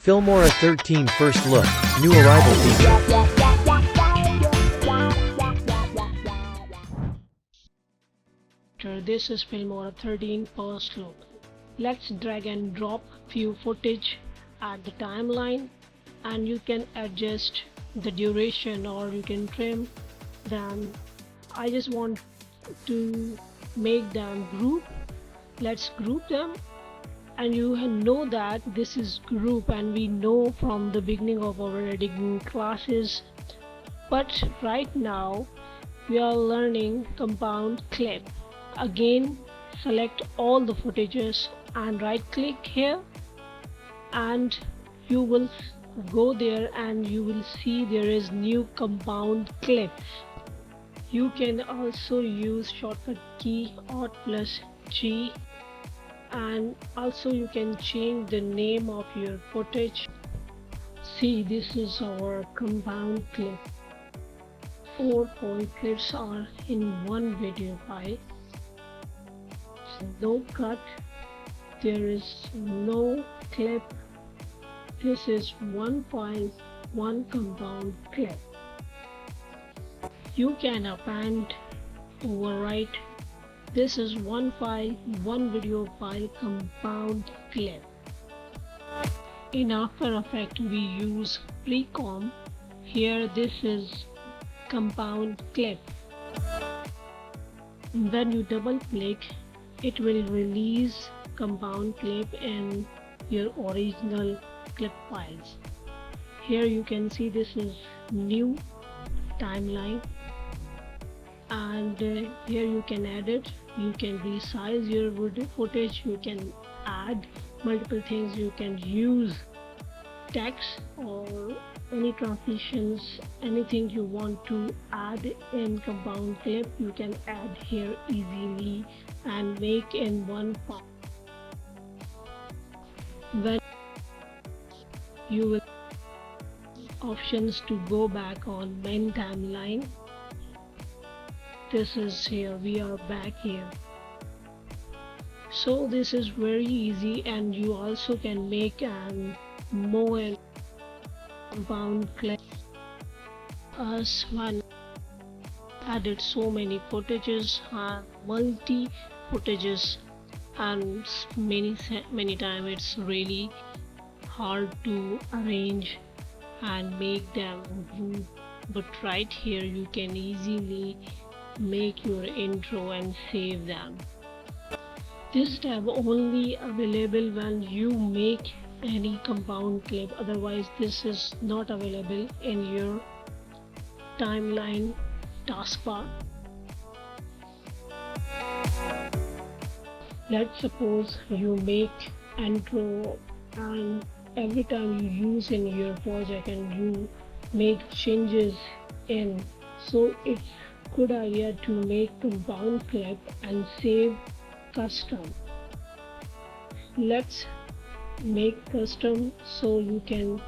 Filmora 13 First Look, New Arrival Feature. This is Filmora 13 First Look. Let's drag and drop few footage at the timeline, and you can adjust the duration or you can trim them. I just want to make them group. Let's group them, and you know that this is group, and we know from the beginning of our editing classes, but right now we are learning compound clip. Again, select all the footages and right click here, and you will go there and you will see there is new compound clip. You can also use shortcut key Alt+G, and also you can change the name of your footage. See, this is our compound clip. 4 point clips are in one video file. No cut, there is no clip. This is one file, one compound clip. You can append, overwrite. This is one file, one video file, compound clip. In After Effects we use pre-comp. Here this is compound clip. When you double click, it will release compound clip in your original clip files. Here you can see this is new timeline, and here you can edit, you can resize your footage, you can add multiple things, you can use text or any transitions, anything you want to add in compound clip you can add here easily and make in one file. When you will options to go back on main timeline, this is here, we are back here. So this is very easy, and you also can make more compound clip. As one added so many footages and multi footages, and many times it's really hard to arrange and make them group, but right here you can easily make your intro and save them. This tab only available when you make any compound clip, otherwise this is not available in your timeline taskbar. Let's suppose you make intro, and every time you use in your project and you make changes in, so it's good idea to make compound clip and save custom. Let's make custom so you can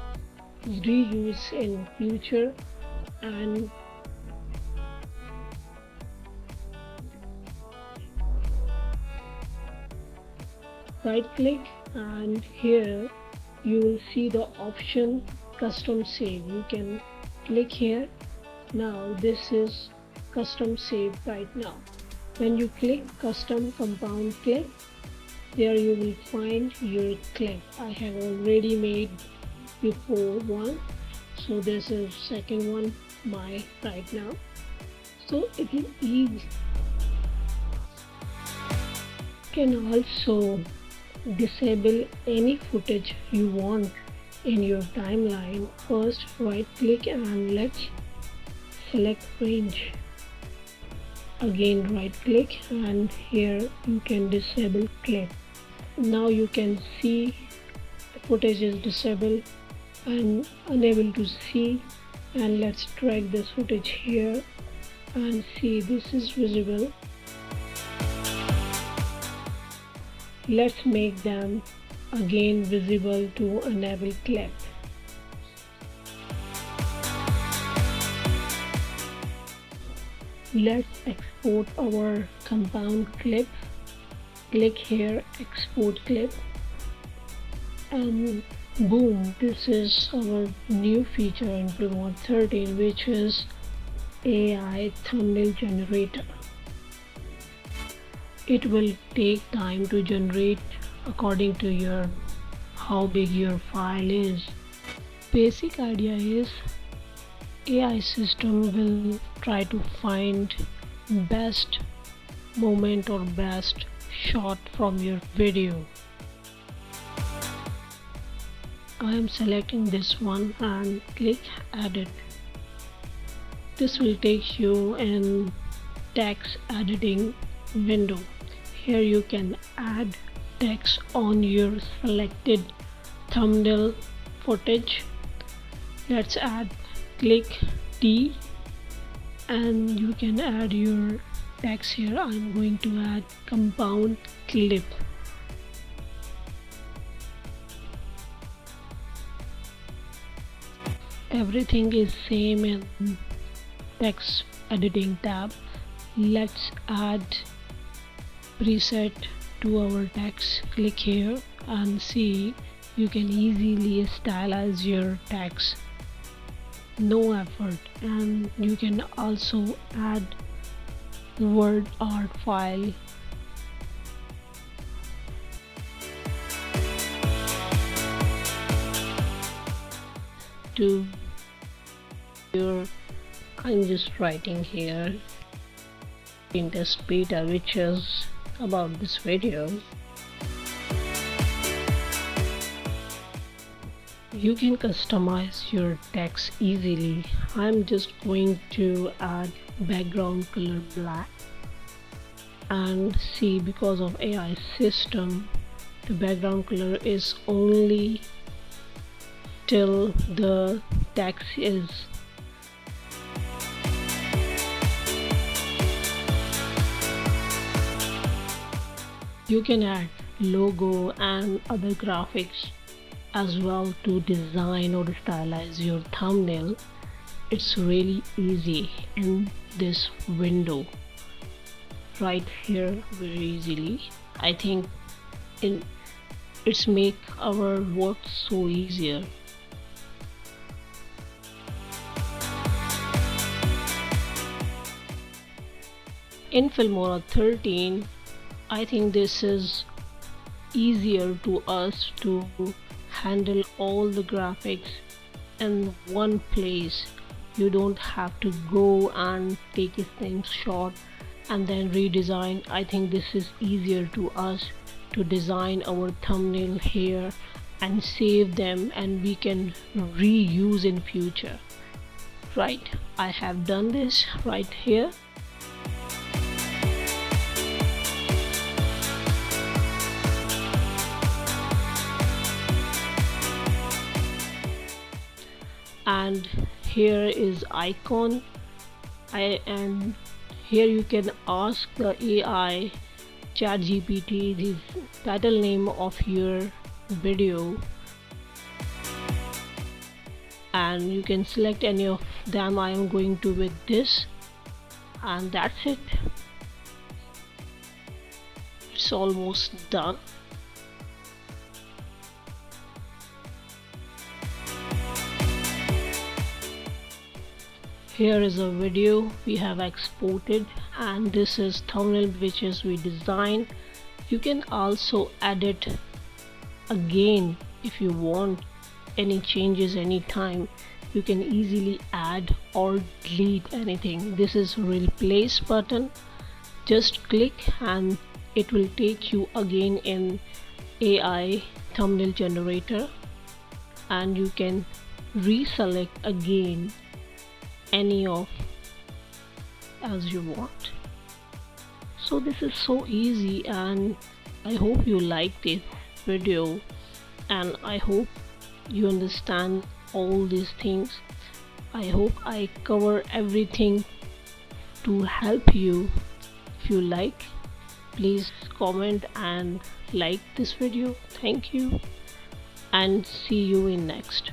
reuse in future. And right click, and here you will see the option custom save. You can click here. Now this is custom save right now. When you click custom compound clip, there you will find your clip. I have already made before one, so this is second one my right now. So it is easy. You can also disable any footage you want in your timeline. First right click and let's select range. Again right click, and here you can disable clip. Now you can see the footage is disabled and unable to see, and let's drag this footage here and see this is visible. Let's make them again visible to enable clip. Let's export our compound clip. Click here, export clip, and Boom, this is our new feature in Filmora 13, which is AI thumbnail generator. It will take time to generate according to your how big your file is. Basic idea is AI system will try to find best moment or best shot from your video. I am selecting this one and click edit. This will take you in text editing window. Here you can add text on your selected thumbnail footage. Let's add, click T and you can add your text here. I'm going to add compound clip. Everything is same in text editing tab. Let's add preset to our text. Click here and see you can easily stylize your text, no effort. And you can also add word art file. To your, I'm just writing here in this beta, which is about this video. You can customize your text easily. I'm just going to add background color black and see, because of AI system the background color is only till the text is. You can add logo and other graphics as well to design or stylize your thumbnail. It's really easy in this window right here, very easily. I think it's make our work so easier. In Filmora 13, I think this is easier to us to handle all the graphics in one place. You don't have to go and take a snapshot and then redesign. I think this is easier to us to design our thumbnail here and save them, and we can reuse in future. Right, I have done this right here. And here is icon, and here you can ask the AI ChatGPT the title name of your video, and you can select any of them. I am going to with this, and that's it. It's almost done. Here is a video we have exported, and this is thumbnail which is we designed. You can also edit again if you want any changes anytime. You can easily add or delete anything. This is replace button. Just click and it will take you again in AI thumbnail generator, and you can reselect again any of as you want. So this is so easy, and I hope you like this video, and I hope you understand all these things. I hope I cover everything to help you. If you like, please comment and like this video. Thank you, and see you in next.